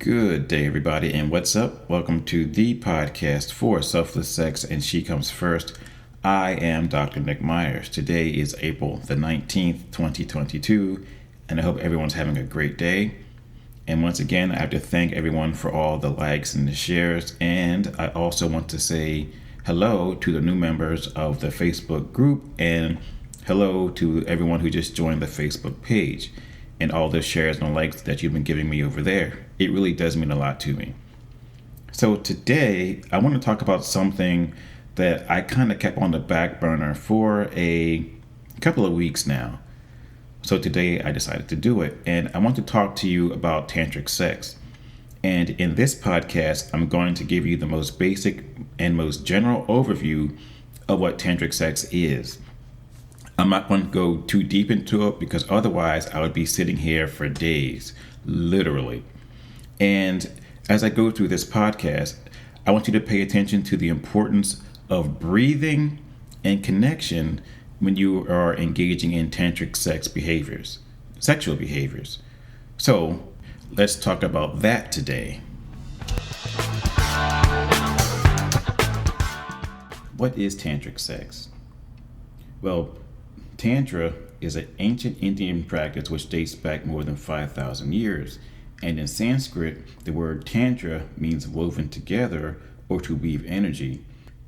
Good day, everybody, and what's up? Welcome to the podcast for Selfless Sex and She Comes First. I am Dr. Nick Myers. Today is April the 19th, 2022, and I hope everyone's having a great day. And once again, I have to thank everyone for all the likes and the shares, and I also want to say hello to the new members of the Facebook group, and hello to everyone who just joined the Facebook page and all the shares and likes that you've been giving me over there. It really does mean a lot to me. So today, I want to talk about something that I kind of kept on the back burner for a couple of weeks now. So today, I decided to do it. And I want to talk to you about Tantric Sex. And in this podcast, I'm going to give you the most basic and most general overview of what Tantric Sex is. I'm not going to go too deep into it because otherwise I would be sitting here for days, literally. And as I go through this podcast, I want you to pay attention to the importance of breathing and connection when you are engaging in tantric sex behaviors, sexual behaviors. So let's talk about that today. What is tantric sex? Well, Tantra is an ancient Indian practice which dates back more than 5,000 years. And in Sanskrit, the word Tantra means woven together or to weave energy.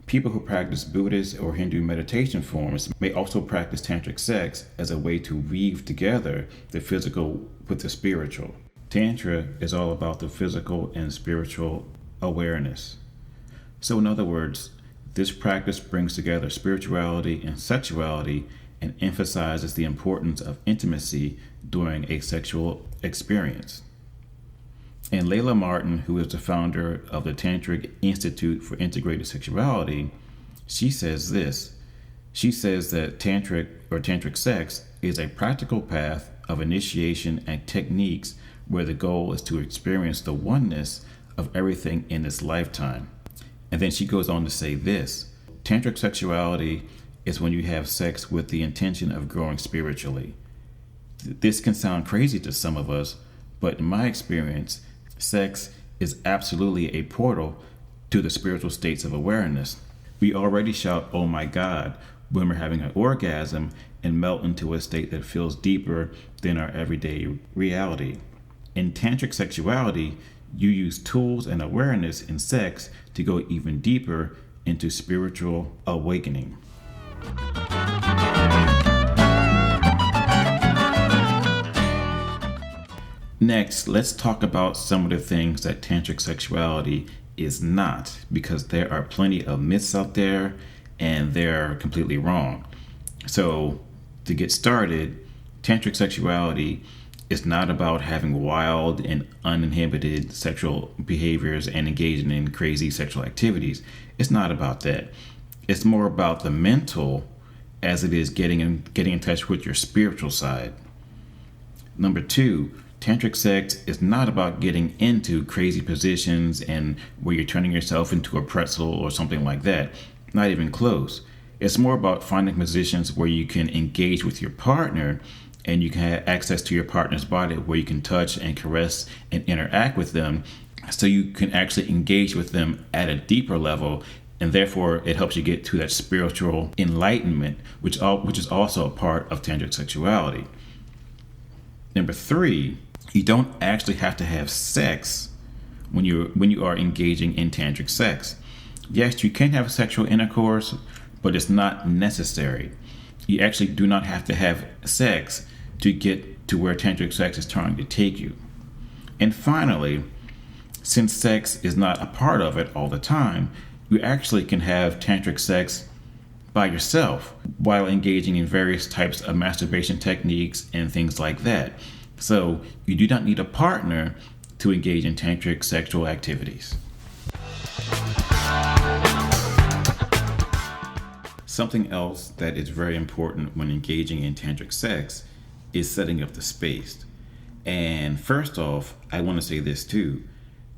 People who practice Buddhist or Hindu meditation forms may also practice Tantric sex as a way to weave together the physical with the spiritual. Tantra is all about the physical and spiritual awareness. So in other words, this practice brings together spirituality and sexuality and emphasizes the importance of intimacy during a sexual experience. And Layla Martin, who is the founder of the Tantric Institute for Integrated Sexuality, she says this. She says that tantric sex is a practical path of initiation and techniques where the goal is to experience the oneness of everything in this lifetime. And then she goes on to say this: tantric sexuality is when you have sex with the intention of growing spiritually. This can sound crazy to some of us, but in my experience, sex is absolutely a portal to the spiritual states of awareness. We already shout, "Oh my God," when we're having an orgasm and melt into a state that feels deeper than our everyday reality. In tantric sexuality, you use tools and awareness in sex to go even deeper into spiritual awakening. Next, let's talk about some of the things that tantric sexuality is not, because there are plenty of myths out there and they're completely wrong. So to get started, tantric sexuality is not about having wild and uninhibited sexual behaviors and engaging in crazy sexual activities. It's not about that. It's more about the mental as it is getting in touch with your spiritual side. Number two, tantric sex is not about getting into crazy positions and where you're turning yourself into a pretzel or something like that. Not even close. It's more about finding positions where you can engage with your partner and you can have access to your partner's body, where you can touch and caress and interact with them, so you can actually engage with them at a deeper level. And therefore, it helps you get to that spiritual enlightenment, which is also a part of tantric sexuality. Number three, you don't actually have to have sex when you are engaging in tantric sex. Yes, you can have sexual intercourse, but it's not necessary. You actually do not have to have sex to get to where tantric sex is trying to take you. And finally, since sex is not a part of it all the time, you actually can have tantric sex by yourself while engaging in various types of masturbation techniques and things like that. So you do not need a partner to engage in tantric sexual activities. Something else that is very important when engaging in tantric sex is setting up the space. And first off, I want to say this too.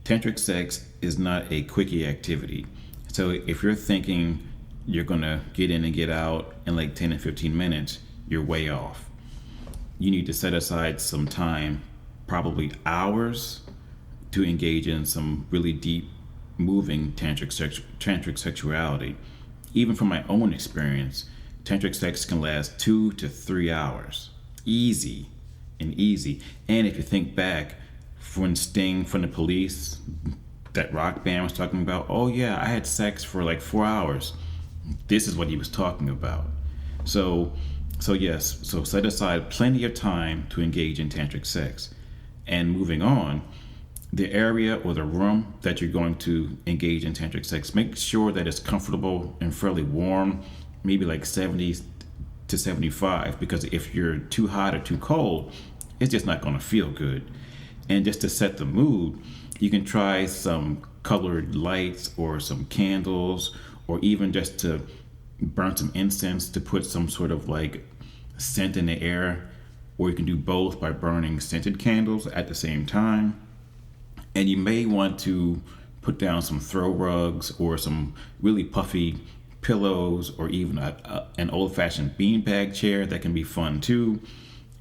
Tantric sex is not a quickie activity. So if you're thinking you're going to get in and get out in like 10 and 15 minutes, you're way off. You need to set aside some time, probably hours, to engage in some really deep, moving tantric sexuality. Even from my own experience, tantric sex can last 2 to 3 hours. Easy and easy. And if you think back, when Sting from the Police, that rock band, was talking about, oh yeah, I had sex for like 4 hours. This is what he was talking about. So yes, so set aside plenty of time to engage in tantric sex. And moving on, the area or the room that you're going to engage in tantric sex, make sure that it's comfortable and fairly warm, maybe like 70 to 75, because if you're too hot or too cold, it's just not going to feel good. And just to set the mood, you can try some colored lights or some candles, or even just to burn some incense to put some sort of like scent in the air. Or you can do both by burning scented candles at the same time. And you may want to put down some throw rugs or some really puffy pillows, or even an old-fashioned beanbag chair that can be fun too.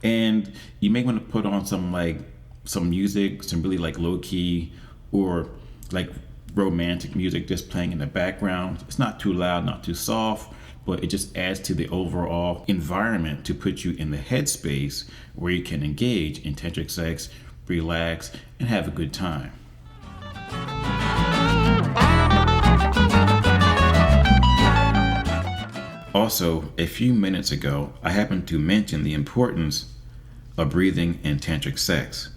And you may want to put on some music, some really like low-key or like romantic music just playing in the background. It's not too loud, not too soft, but it just adds to the overall environment to put you in the headspace where you can engage in tantric sex, relax, and have a good time. Also, a few minutes ago, I happened to mention the importance of breathing in tantric sex,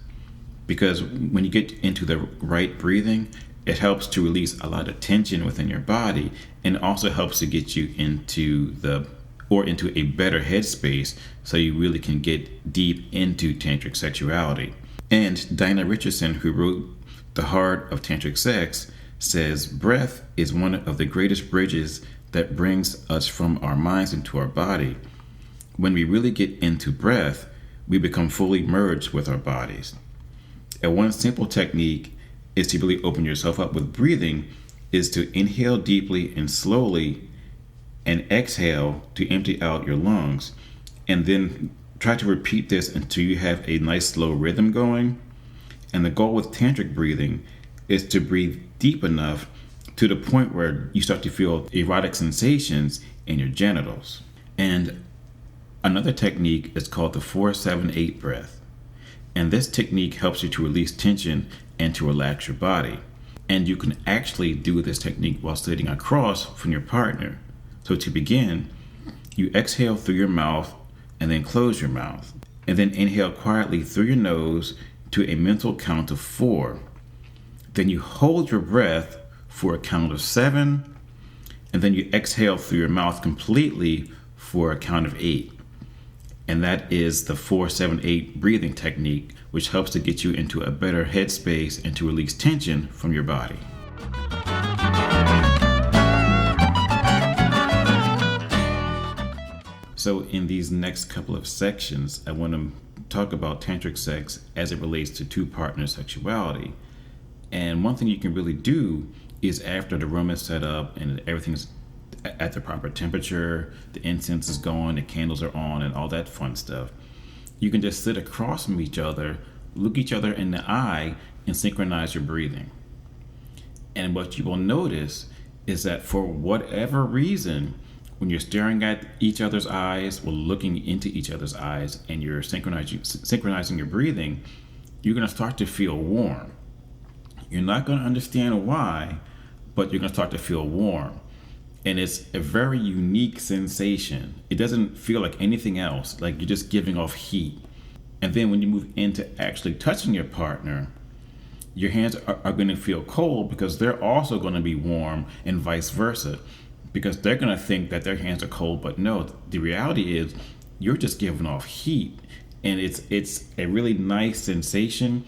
because when you get into the right breathing, it helps to release a lot of tension within your body, and also helps to get you into a better headspace so you really can get deep into tantric sexuality. And Diana Richardson, who wrote The Heart of Tantric Sex, says breath is one of the greatest bridges that brings us from our minds into our body. When we really get into breath, we become fully merged with our bodies. And one simple technique is to really open yourself up with breathing is to inhale deeply and slowly and exhale to empty out your lungs, and then try to repeat this until you have a nice slow rhythm going. And the goal with tantric breathing is to breathe deep enough to the point where you start to feel erotic sensations in your genitals. And another technique is called the 4-7-8 breath. And this technique helps you to release tension and to relax your body. And you can actually do this technique while sitting across from your partner. So to begin, you exhale through your mouth and then close your mouth. And then inhale quietly through your nose to a mental count of 4. Then you hold your breath for a count of 7. And then you exhale through your mouth completely for a count of 8. And that is the 4-7-8 breathing technique, which helps to get you into a better headspace and to release tension from your body. So in these next couple of sections, I want to talk about tantric sex as it relates to two-partner sexuality. And one thing you can really do is, after the room is set up and everything's at the proper temperature, the incense is going, the candles are on, and all that fun stuff, you can just sit across from each other, look each other in the eye, and synchronize your breathing. And what you will notice is that for whatever reason, when you're staring at each other's eyes or looking into each other's eyes and you're synchronizing your breathing, you're going to start to feel warm. You're not going to understand why, but you're going to start to feel warm. And it's a very unique sensation. It doesn't feel like anything else, like you're just giving off heat. And then when you move into actually touching your partner, your hands are going to feel cold because they're also going to be warm, and vice versa, because they're going to think that their hands are cold. But no, the reality is you're just giving off heat, and it's a really nice sensation.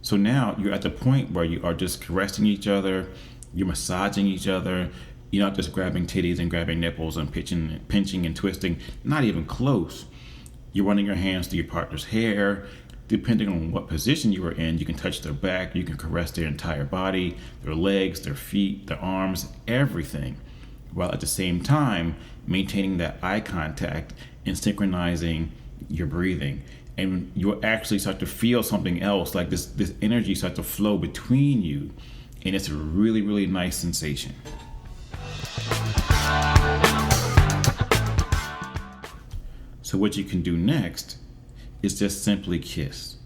So now you're at the point where you are just caressing each other, you're massaging each other. You're not just grabbing titties and grabbing nipples and pinching and twisting, not even close. You're running your hands through your partner's hair. Depending on what position you are in, you can touch their back, you can caress their entire body, their legs, their feet, their arms, everything, while at the same time maintaining that eye contact and synchronizing your breathing. and you'll actually start to feel something else, like this energy start to flow between you, and it's a really, really nice sensation. So what you can do next is just simply kiss.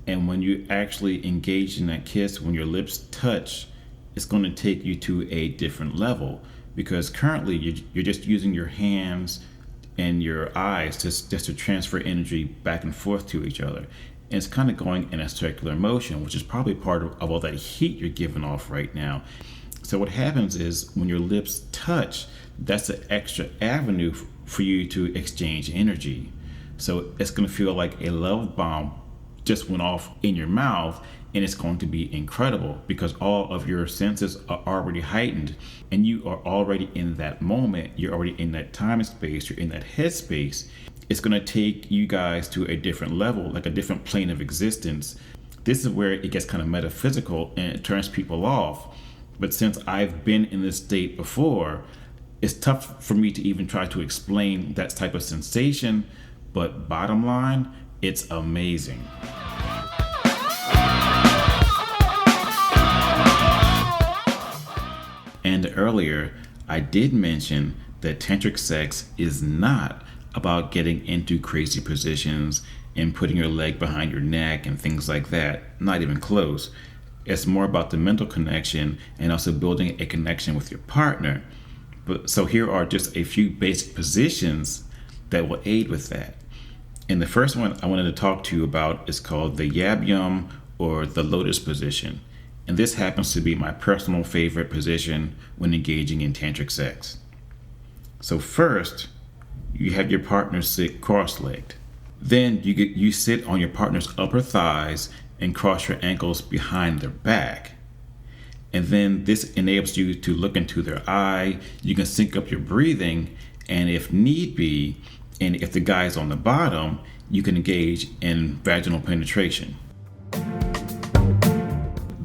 And when you actually engage in that kiss, when your lips touch, it's going to take you to a different level, because currently you're just using your hands and your eyes just to transfer energy back and forth to each other. And it's kind of going in a circular motion, which is probably part of all that heat you're giving off right now. So what happens is when your lips touch, that's an extra avenue for you to exchange energy. So it's going to feel like a love bomb just went off in your mouth, and it's going to be incredible because all of your senses are already heightened and you are already in that moment. You're already in that time and space. You're in that headspace. It's going to take you guys to a different level, like a different plane of existence. This is where it gets kind of metaphysical and it turns people off. But since I've been in this state before, it's tough for me to even try to explain that type of sensation. But bottom line, it's amazing. And earlier, I did mention that tantric sex is not about getting into crazy positions and putting your leg behind your neck and things like that. Not even close. It's more about the mental connection and also building a connection with your partner. So here are just a few basic positions that will aid with that. And the first one I wanted to talk to you about is called the Yabyum, or the lotus position. And this happens to be my personal favorite position when engaging in tantric sex. So first, you have your partner sit cross-legged. Then you sit on your partner's upper thighs and cross your ankles behind their back. And then this enables you to look into their eye. You can sync up your breathing, and if need be, and if the guy is on the bottom, you can engage in vaginal penetration.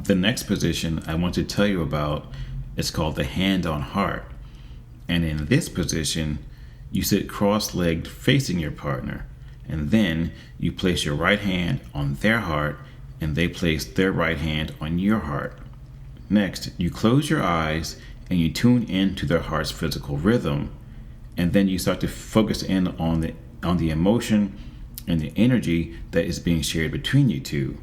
The next position I want to tell you about is called the hand on heart. And in this position, you sit cross-legged facing your partner, and then you place your right hand on their heart and they place their right hand on your heart. Next, you close your eyes and you tune into their heart's physical rhythm, and then you start to focus in on the emotion and the energy that is being shared between you two.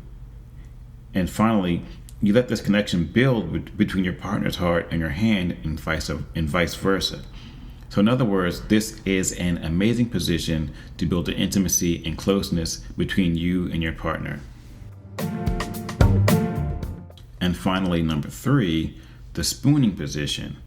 And finally, you let this connection build between your partner's heart and your hand, and vice versa. So in other words, this is an amazing position to build the intimacy and closeness between you and your partner. And finally, number 3, the spooning position.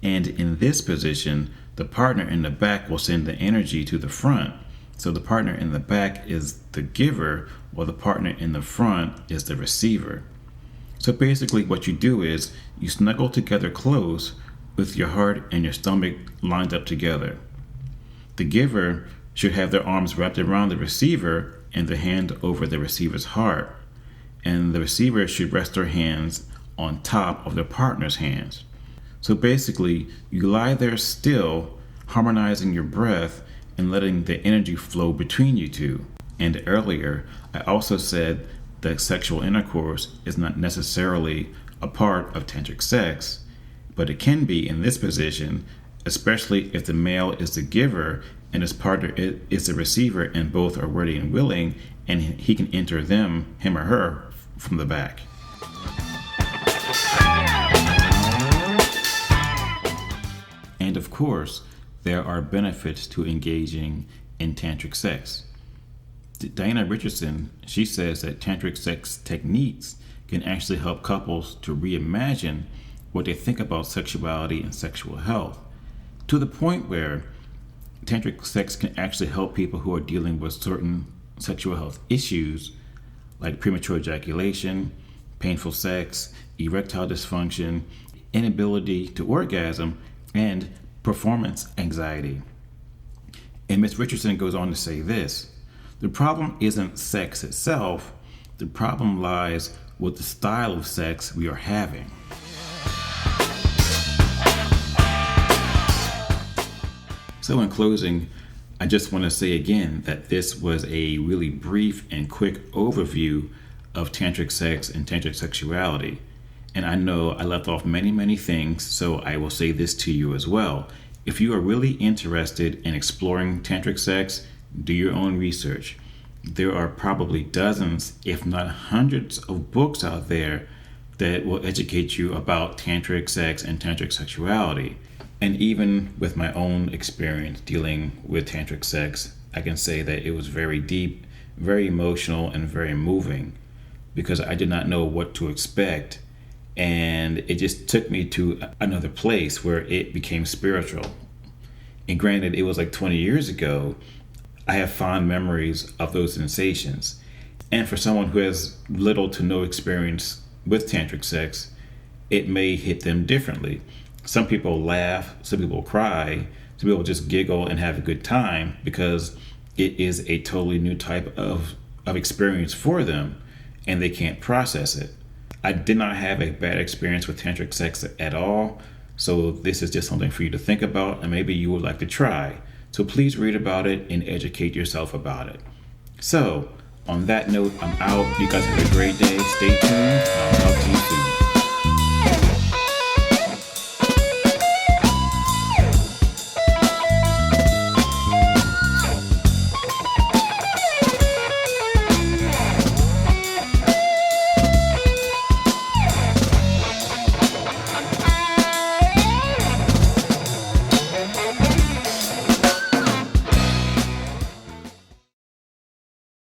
And in this position, the partner in the back will send the energy to the front. So the partner in the back is the giver, while the partner in the front is the receiver. So basically what you do is you snuggle together close with your heart and your stomach lined up together. The giver should have their arms wrapped around the receiver and the hand over the receiver's heart. And the receiver should rest their hands on top of their partner's hands. So basically, you lie there still, harmonizing your breath and letting the energy flow between you two. And earlier, I also said that sexual intercourse is not necessarily a part of tantric sex, but it can be in this position, especially if the male is the giver and his partner is the receiver, and both are ready and willing, and he can enter him or her, from the back. And of course, there are benefits to engaging in tantric sex. Diana Richardson, she says that tantric sex techniques can actually help couples to reimagine what they think about sexuality and sexual health, to the point where tantric sex can actually help people who are dealing with certain sexual health issues like premature ejaculation, painful sex, erectile dysfunction, inability to orgasm, and performance anxiety. And Ms. Richardson goes on to say this: the problem isn't sex itself, the problem lies with the style of sex we are having. So in closing, I just want to say again that this was a really brief and quick overview of tantric sex and tantric sexuality. And I know I left off many, many things, so I will say this to you as well. If you are really interested in exploring tantric sex, do your own research. There are probably dozens, if not hundreds, of books out there that will educate you about tantric sex and tantric sexuality. And even with my own experience dealing with tantric sex, I can say that it was very deep, very emotional, and very moving because I did not know what to expect. And it just took me to another place where it became spiritual. And granted, it was like 20 years ago. I have fond memories of those sensations. And for someone who has little to no experience with tantric sex, it may hit them differently. Some people laugh, some people cry, some people just giggle and have a good time because it is a totally new type of experience for them and they can't process it. I did not have a bad experience with tantric sex at all, so this is just something for you to think about and maybe you would like to try. So please read about it and educate yourself about it. So, on that note, I'm out. You guys have a great day. Stay tuned. I'll talk to you soon.